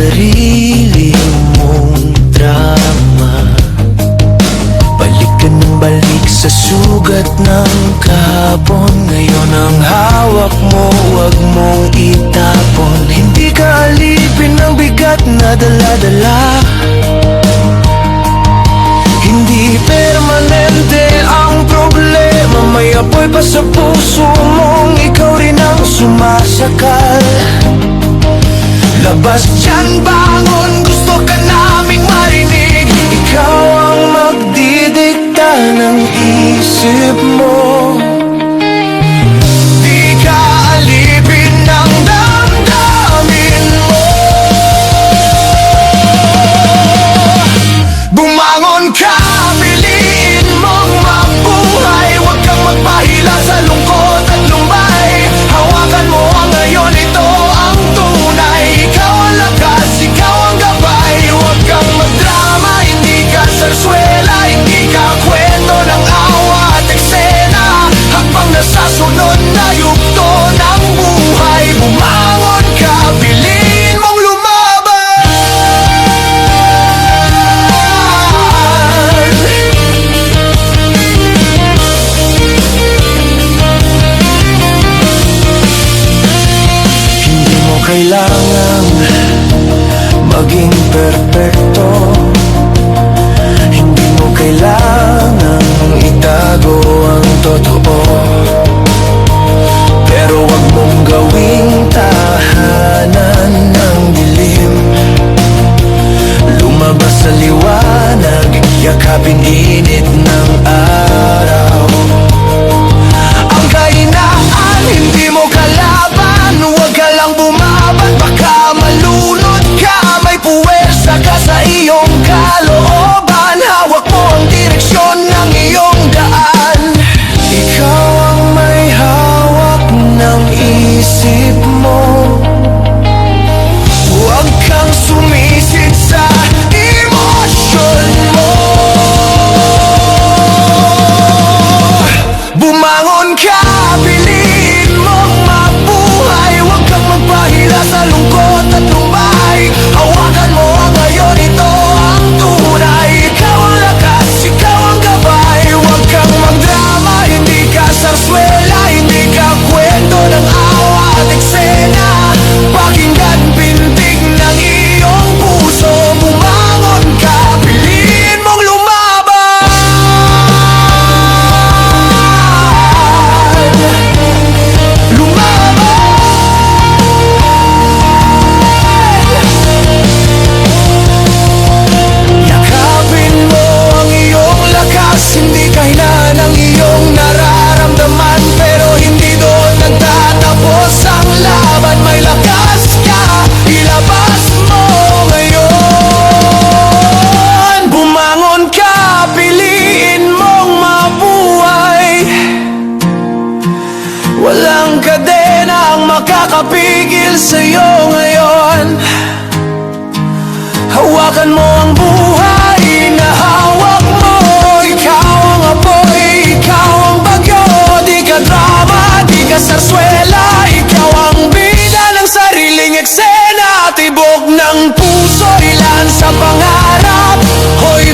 sarili mong drama. Balik ka ng balik sa sugat ng kahapon. Ngayon ang hawak mo, wag mong itapon. Hindi ka alipin ng bigat na dala-dala. Hindi permanente ang problema. May apoy pa sa puso mong ikaw rin ang sumasakal. Labas dyan, bangon, gusto ka naming marinig. Ikaw ang magdidikta ng isip mo. Di ka alipin ng damdamin mo. Bumangon ka, piliin mong mabuhay. Huwag kang magpahila sa lungkot at lumbay. Hawakan mo ang ngayon, ito ang tunay. Ikaw ang lakas, ikaw ang gabay. Huwag kang magdrama, hindi ka sarswela. Hindi ka kwento ng awa at eksena. Habang nasa sunod na yugto ng buhay, bumangon ka, piliin mong lumaban. Hindi mo kailangang maging perpekto. Hindi mo kailangang itago ang totoo. Pero wag mong gawing tahanan ng dilim. Lumabas sa liwanag, yakapin init ng araw. Ang kahinaan, hindi mo kalaban. Huwag ka lang bumaban, baka malunod ka. May puwersa ka sa iyong kalooban. Hawak mo ang direksyon ng iyong daan. Ikaw ang may hawak ng isip mo. Huwag kang sumisid sa emosyon mo. Bumangon ka, piliin mong mabuhay. Huwag kang magpahila sa lungkot at lumbay. Hawakan mo ang ngayon, ito ang tunay. Ikaw ang lakas, ikaw ang gabay. Huwag kang magdrama, hindi ka sarswela. Hindi ka kwento ng awa at eksena. Pakinggan pintig ng iyong puso. Bumangon ka, piliin mong lumaban. Yakapin mo ang iyong lakas. Hindi kahinaan ang iyong nararamdaman. Pero hindi doon nagtatapos ang laban. May lakas ka, ilabas mo ngayon. Bumangon ka, piliin mong mabuhay. Walang kadena ang makakapigil sa'yo ngayon. Hawakan mo ang buhay na hawak mo. Ikaw ang apoy, ikaw ang bagyo. Di ka drama, di ka sarswela. Ikaw ang bida ng sariling eksena. Tibok ng puso, ilan sa pangarap. Hoy,